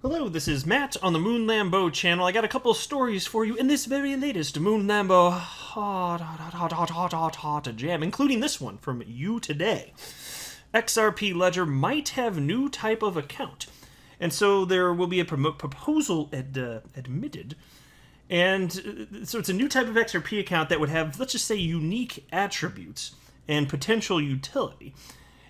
Hello, this is Matt on the Moon Lambo channel. I got a couple stories for you in this very latest Moon Lambo hot jam, including this one from you today. XRP Ledger might have new type of account, and so there will be a proposal admitted. And so it's a new type of XRP account that would have, let's just say, unique attributes and potential utility.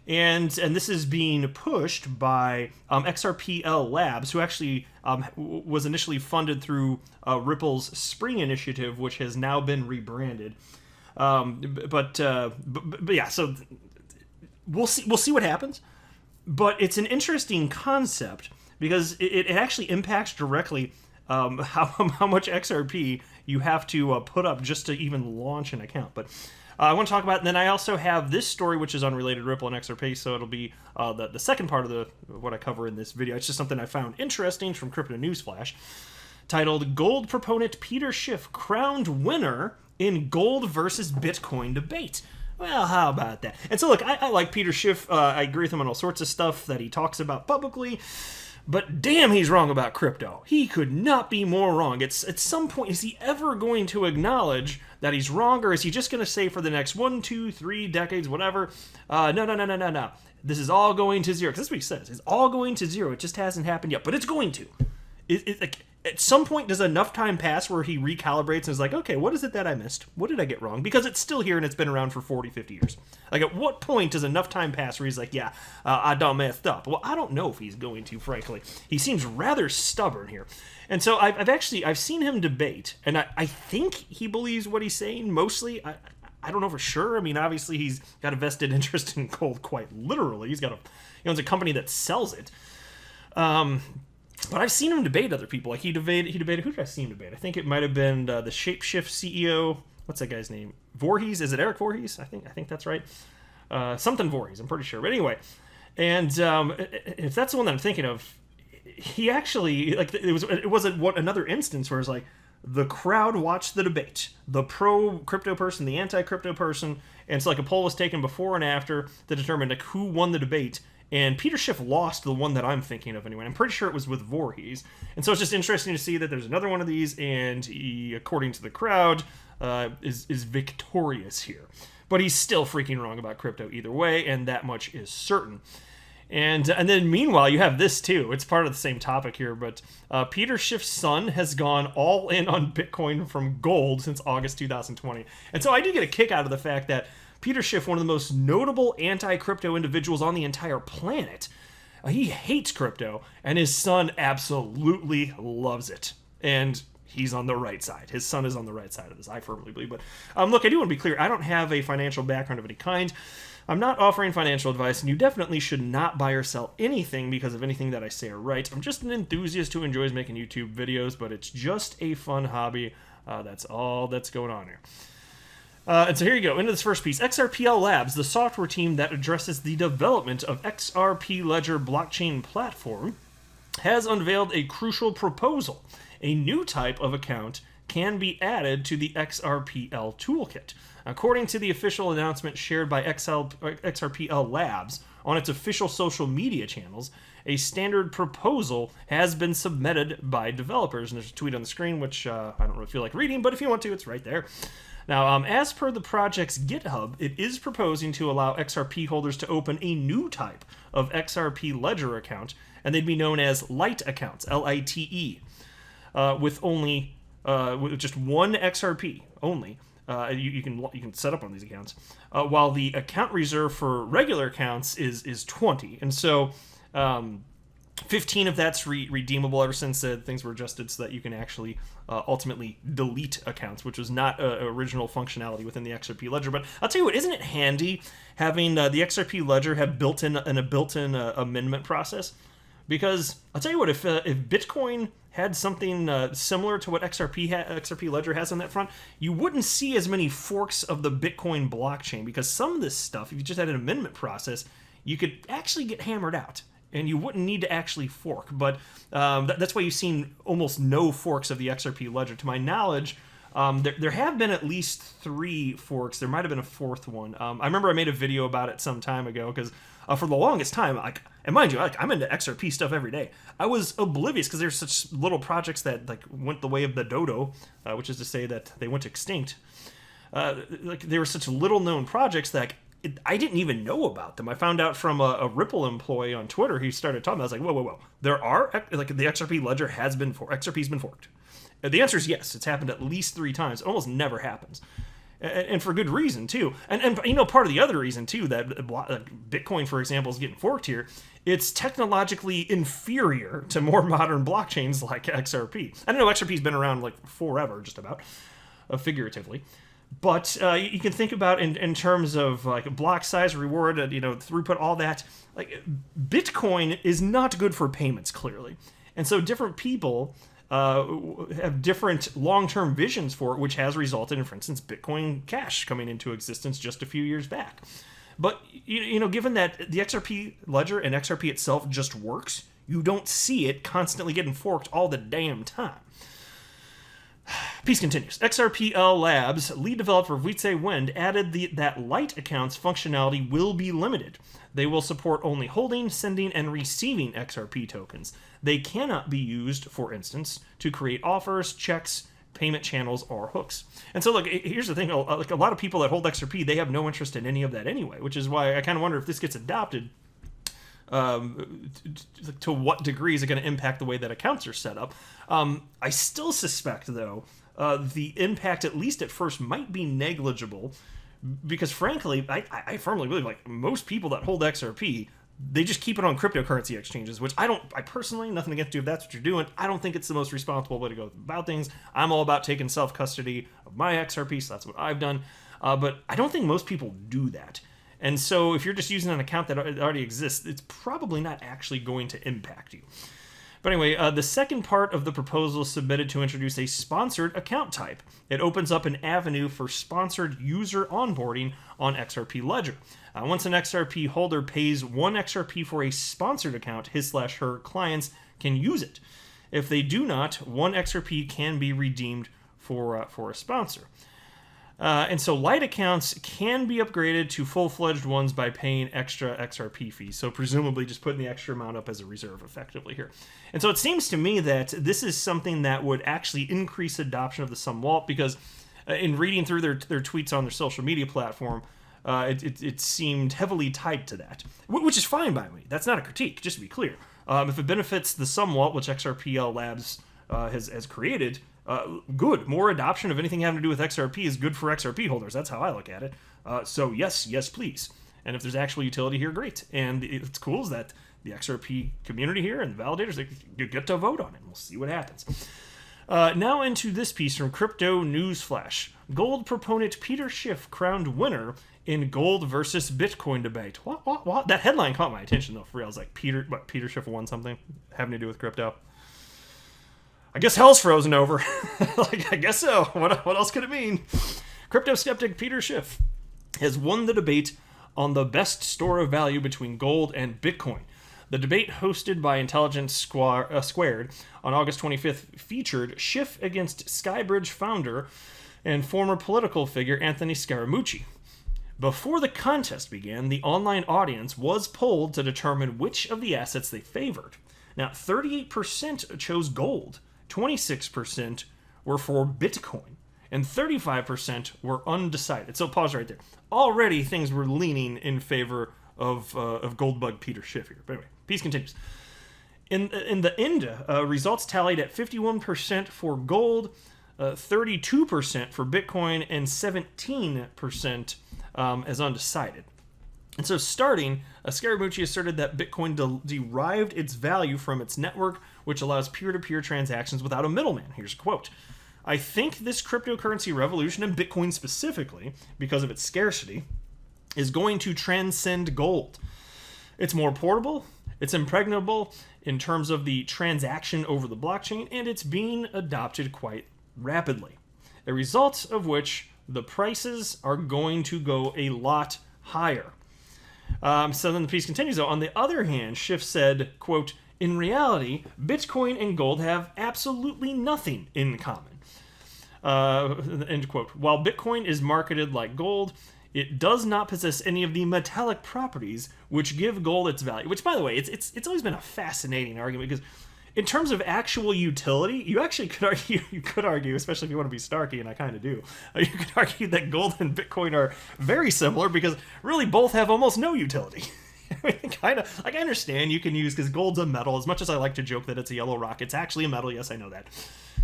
And this is being pushed by XRPL Labs, who actually was initially funded through Ripple's Spring Initiative, which has now been rebranded. But yeah, so we'll see what happens. But it's an interesting concept because it actually impacts directly how much XRP you have to put up just to even launch an account. But I want to talk about it, and then I also have this story, which is unrelated to Ripple and XRP, so it'll be the second part of what I cover in this video. It's just something I found interesting from Crypto Newsflash, titled "Gold Proponent Peter Schiff Crowned Winner in Gold versus Bitcoin Debate." Well, how about that? And so, look, I like Peter Schiff. I agree with him on all sorts of stuff that he talks about publicly. But damn, he's wrong about crypto. He could not be more wrong. At some point, is he ever going to acknowledge that he's wrong, or is he just going to say for the next 1, 2, 3 decades, whatever, no. This is all going to zero. Because that's what he says. It's all going to zero. It just hasn't happened yet, but it's going to. At some point, does enough time pass where he recalibrates and is like, okay, what is it that I missed? What did I get wrong? Because it's still here and it's been around for 40, 50 years. Like, at what point does enough time pass where he's like, yeah, I done messed up? Well, I don't know if he's going to, frankly. He seems rather stubborn here. And so I've seen him debate, and I think he believes what he's saying, mostly. I don't know for sure. I mean, obviously, he's got a vested interest in gold, quite literally. He owns a company that sells it. But I've seen him debate other people. Like he debated. Who did I see him debate? I think it might have been the Shapeshift CEO. What's that guy's name? Voorhees? Is it Eric Voorhees? I think that's right. Something Voorhees. I'm pretty sure. But anyway, and if that's the one that I'm thinking of, he actually it was another instance where it's like the crowd watched the debate, the pro crypto person, the anti crypto person, and it's like a poll was taken before and after to determine like who won the debate. And Peter Schiff lost the one that I'm thinking of anyway. I'm pretty sure it was with Voorhees. And so it's just interesting to see that there's another one of these, and he, according to the crowd, is victorious here. But he's still freaking wrong about crypto either way, and that much is certain. And then meanwhile, you have this too. It's part of the same topic here, but Peter Schiff's son has gone all in on Bitcoin from gold since August 2020. And so I do get a kick out of the fact that Peter Schiff, one of the most notable anti-crypto individuals on the entire planet, he hates crypto, and his son absolutely loves it. And he's on the right side. His son is on the right side of this, I firmly believe. But look, I do want to be clear. I don't have a financial background of any kind. I'm not offering financial advice, and you definitely should not buy or sell anything because of anything that I say or write. I'm just an enthusiast who enjoys making YouTube videos, but it's just a fun hobby. That's all that's going on here. And so here you go, into this first piece. XRPL Labs, the software team that addresses the development of XRP Ledger blockchain platform, has unveiled a crucial proposal. A new type of account can be added to the XRPL toolkit. According to the official announcement shared by XRPL Labs on its official social media channels, a standard proposal has been submitted by developers. And there's a tweet on the screen, which I don't really feel like reading, but if you want to, it's right there. Now, as per the project's GitHub, it is proposing to allow XRP holders to open a new type of XRP Ledger account, and they'd be known as Lite accounts, L-I-T-E, with just one XRP only. You can set up on these accounts, while the account reserve for regular accounts is 20, and so 15 of that's redeemable ever since things were adjusted so that you can actually ultimately delete accounts, which was not original functionality within the XRP Ledger. But I'll tell you what, isn't it handy having the XRP Ledger have built-in amendment process? Because I'll tell you what, if Bitcoin had something similar to what XRP Ledger has on that front, you wouldn't see as many forks of the Bitcoin blockchain, because some of this stuff, if you just had an amendment process, you could actually get hammered out, and you wouldn't need to actually fork. But that's why you've seen almost no forks of the XRP Ledger. To my knowledge, There have been at least 3 forks. There might have been a 4th one. I remember I made a video about it some time ago because for the longest time, and mind you, I'm into XRP stuff every day. I was oblivious because there's such little projects that went the way of the dodo, which is to say that they went extinct. They were such little known projects that I didn't even know about them. I found out from a Ripple employee on Twitter. He started talking. I was like, whoa. There are the XRP ledger has been XRP's been forked. The answer is yes. It's happened at least 3 times. It almost never happens. And for good reason, too. And part of the other reason, too, that Bitcoin, for example, is getting forked here, it's technologically inferior to more modern blockchains like XRP. I know XRP's been around forever, just about, figuratively. But you can think about in terms of block size, reward, throughput, all that. Bitcoin is not good for payments, clearly. And so different people have different long-term visions for it, which has resulted in, for instance, Bitcoin Cash coming into existence just a few years back. But, given that the XRP ledger and XRP itself just works, you don't see it constantly getting forked all the damn time. Piece continues. XRPL Labs lead developer Wietse Wend added that light accounts functionality will be limited. They will support only holding, sending, and receiving XRP tokens. They cannot be used, for instance, to create offers, checks, payment channels, or hooks. And so, look, here's the thing. A lot of people that hold XRP, they have no interest in any of that anyway, which is why I kind of wonder if this gets adopted, to what degree is it going to impact the way that accounts are set up. I still suspect, though, the impact, at least at first, might be negligible, because frankly, I firmly believe most people that hold XRP, they just keep it on cryptocurrency exchanges, which I personally, nothing against you if that's what you're doing. I don't think it's the most responsible way to go about things. I'm all about taking self-custody of my XRP, so that's what I've done. But I don't think most people do that. And so if you're just using an account that already exists, it's probably not actually going to impact you. But anyway, the second part of the proposal is submitted to introduce a sponsored account type. It opens up an avenue for sponsored user onboarding on XRP Ledger. Once an XRP holder pays 1 XRP for a sponsored account, his/her clients can use it. If they do not, 1 XRP can be redeemed for a sponsor. And so light accounts can be upgraded to full-fledged ones by paying extra XRP fees. So presumably just putting the extra amount up as a reserve effectively here. And so it seems to me that this is something that would actually increase adoption of the Sum Wallet, because in reading through their tweets on their social media platform, it seemed heavily tied to that, which is fine by me. That's not a critique, just to be clear. If it benefits the Sum Wallet, which XRPL Labs has created, good. More adoption of anything having to do with XRP is good for XRP holders. That's how I look at it. So yes, please. And if there's actual utility here, great. And it's cool is that the XRP community here and the validators, you get to vote on it. We'll see what happens. Now into this piece from Crypto Newsflash. Gold proponent Peter Schiff crowned winner in gold versus Bitcoin debate. What? That headline caught my attention, though, for real. I was like, Peter Schiff won something having to do with crypto? I guess hell's frozen over. I guess so. What else could it mean? Crypto skeptic Peter Schiff has won the debate on the best store of value between gold and Bitcoin. The debate, hosted by Intelligence Squared on August 25th, featured Schiff against Skybridge founder and former political figure Anthony Scaramucci. Before the contest began, the online audience was polled to determine which of the assets they favored. Now, 38% chose gold. 26% were for Bitcoin, and 35% were undecided. So pause right there. Already things were leaning in favor of Goldbug Peter Schiff here. But anyway, piece continues. In the end, results tallied at 51% for gold, 32% for Bitcoin, and 17% as undecided. And so starting, Scaramucci asserted that Bitcoin derived its value from its network, which allows peer-to-peer transactions without a middleman. Here's a quote. I think this cryptocurrency revolution, and Bitcoin specifically, because of its scarcity, is going to transcend gold. It's more portable, it's impregnable in terms of the transaction over the blockchain, and it's being adopted quite rapidly. The result of which the prices are going to go a lot higher. So then the piece continues, though. On the other hand, Schiff said, quote, in reality, Bitcoin and gold have absolutely nothing in common. End quote. While Bitcoin is marketed like gold, it does not possess any of the metallic properties which give gold its value. Which, by the way, it's always been a fascinating argument because in terms of actual utility, you actually could argue, especially if you want to be snarky, and I kind of do, you could argue that gold and Bitcoin are very similar because really both have almost no utility. I mean, kind of, like, I understand you can use, because gold's a metal, as much as I like to joke that it's a yellow rock, it's actually a metal. Yes, I know that.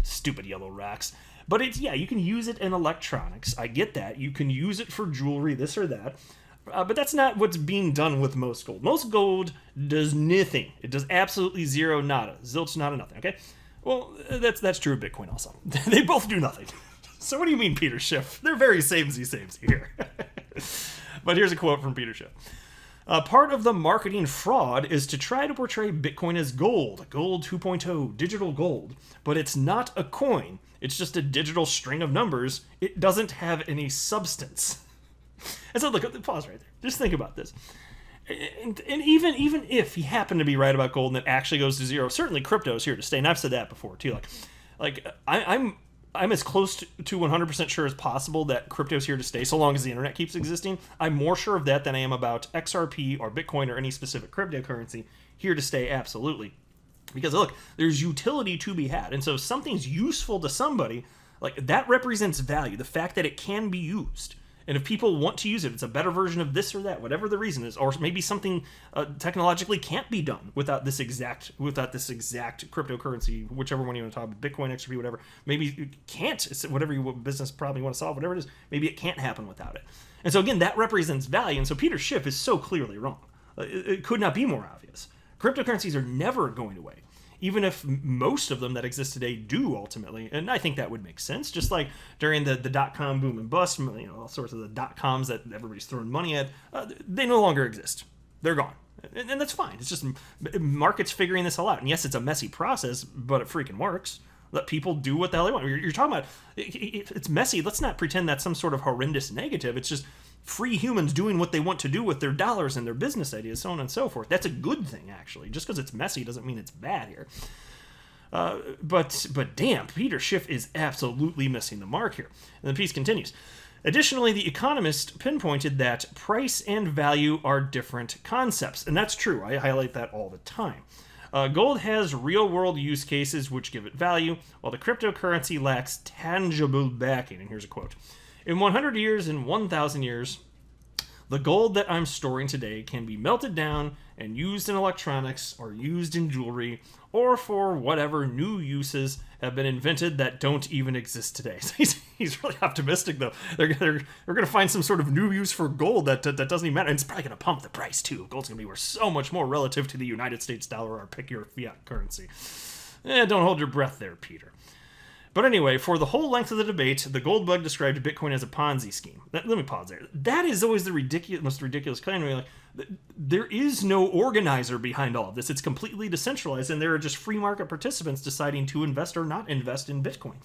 Stupid yellow rocks. But it's, yeah, you can use it in electronics. I get that. You can use it for jewelry, this or that. But that's not what's being done with most gold. Most gold does nothing. It does absolutely zero, nada. Zilch, nada, nothing, okay? Well, that's true of Bitcoin also. They both do nothing. So what do you mean, Peter Schiff? They're very samey here. But here's a quote from Peter Schiff. Part of the marketing fraud is to try to portray Bitcoin as gold 2.0, digital gold. But it's not a coin. It's just a digital string of numbers. It doesn't have any substance. And so, look, pause right there. Just think about this. And even if he happened to be right about gold and it actually goes to zero, certainly crypto is here to stay. And I've said that before too. I'm as close to 100% sure as possible that crypto is here to stay so long as the internet keeps existing. I'm more sure of that than I am about XRP or Bitcoin or any specific cryptocurrency. Here to stay, absolutely. Because look, there's utility to be had. And so if something's useful to somebody, like, that represents value. The fact that it can be used. And if people want to use it, it's a better version of this or that, whatever the reason is, or maybe something technologically can't be done without this exact cryptocurrency, whichever one you want to talk about, Bitcoin, XRP, whatever. Maybe it can't. It's whatever your business probably want to solve, whatever it is. Maybe it can't happen without it. And so again, that represents value. And so Peter Schiff is so clearly wrong. It could not be more obvious. Cryptocurrencies are never going away. Even if most of them that exist today do ultimately, and I think that would make sense, just like during the dot-com boom and bust, all sorts of the dot-coms that everybody's throwing money at, they no longer exist. They're gone. And that's fine. It's just markets figuring this all out. And yes, it's a messy process, but it freaking works. Let people do what the hell they want. You're talking about, it's messy. Let's not pretend that's some sort of horrendous negative. It's just free humans doing what they want to do with their dollars and their business ideas, so on and so forth. That's a good thing, actually. Just because it's messy doesn't mean it's bad here. But damn, Peter Schiff is absolutely missing the mark here. And the piece continues. Additionally, The Economist pinpointed that price and value are different concepts. And that's true. I highlight that all the time. Gold has real-world use cases which give it value, while the cryptocurrency lacks tangible backing. And here's a quote. In 100 years and 1,000 years, the gold that I'm storing today can be melted down and used in electronics or used in jewelry or for whatever new uses have been invented that don't even exist today. So he's really optimistic, though. They're going to find some sort of new use for gold that doesn't even matter. And it's probably going to pump the price, too. Gold's going to be worth so much more relative to the United States dollar or pick your fiat currency. Don't hold your breath there, Peter. But anyway, for the whole length of the debate, the gold bug described Bitcoin as a Ponzi scheme. Let me pause there. That is always the most ridiculous claim. There is no organizer behind all of this. It's completely decentralized, and there are just free market participants deciding to invest or not invest in Bitcoin.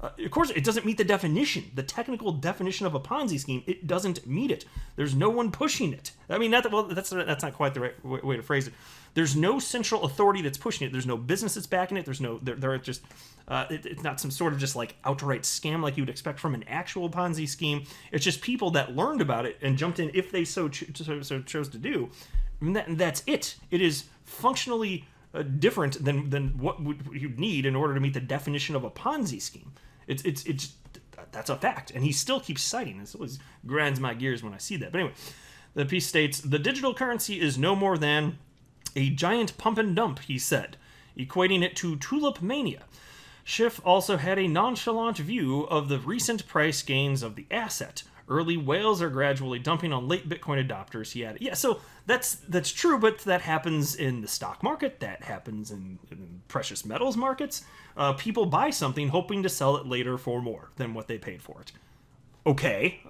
Of course, it doesn't meet the definition, the technical definition of a Ponzi scheme. It doesn't meet it. There's no one pushing it. I mean, that's not quite the right way to phrase it. There's no central authority that's pushing it. There's no business that's backing it. There's no, there are just, it's not some sort of just like outright scam like you would expect from an actual Ponzi scheme. It's just people that learned about it and jumped in if they so chose to do. And that's it. It is functionally different than what you'd need in order to meet the definition of a Ponzi scheme. It's that's a fact. And he still keeps citing this. It always grinds my gears when I see that. But anyway, the piece states, the digital currency is no more than a giant pump and dump, he said, equating it to tulip mania. Schiff also had a nonchalant view of the recent price gains of the asset. Early whales are gradually dumping on late Bitcoin adopters, he added. Yeah, so that's true, but that happens in the stock market. That happens in precious metals markets. People buy something hoping to sell it later for more than what they paid for it. Okay.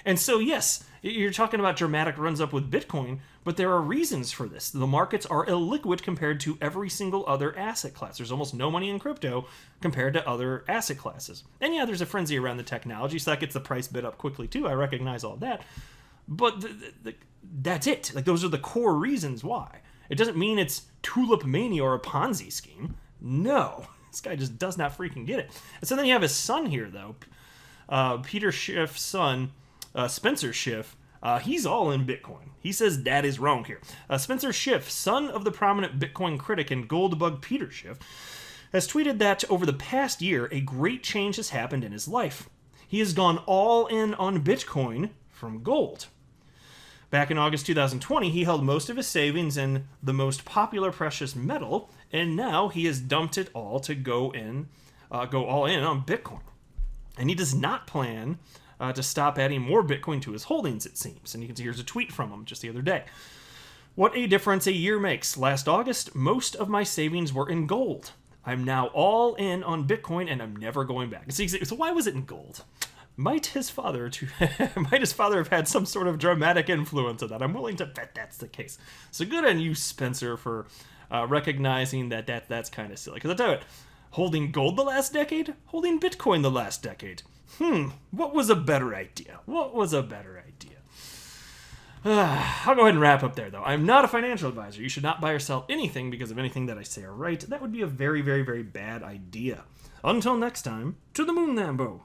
And so, yes, you're talking about dramatic runs up with Bitcoin, but there are reasons for this. The markets are illiquid compared to every single other asset class. There's almost no money in crypto compared to other asset classes. And yeah, there's a frenzy around the technology, so that gets the price bid up quickly too. I recognize all that. But that's it. Like, those are the core reasons why. It doesn't mean it's tulip mania or a Ponzi scheme. No. This guy just does not freaking get it. And so then you have his son here, though. Peter Schiff's son, Spencer Schiff. He's all in Bitcoin. He says Dad is wrong here. Spencer Schiff, son of the prominent Bitcoin critic and gold bug Peter Schiff, has tweeted that over the past year, a great change has happened in his life. He has gone all in on Bitcoin from gold. Back in August 2020, he held most of his savings in the most popular precious metal, and now he has dumped it all to go all in on Bitcoin. And he does not plan to stop adding more Bitcoin to his holdings, it seems. And you can see here's a tweet from him just the other day. What a difference a year makes. Last August, most of my savings were in gold. I'm now all in on Bitcoin, and I'm never going back. So why was it in gold? Might his father have had some sort of dramatic influence of that? I'm willing to bet that's the case. So good on you, Spencer, for recognizing that's kind of silly. Because I tell you what, holding gold the last decade, holding Bitcoin the last decade. What was a better idea? What was a better idea? I'll go ahead and wrap up there, though. I'm not a financial advisor. You should not buy or sell anything because of anything that I say or write. That would be a very, very, very bad idea. Until next time, to the moon, Lambo.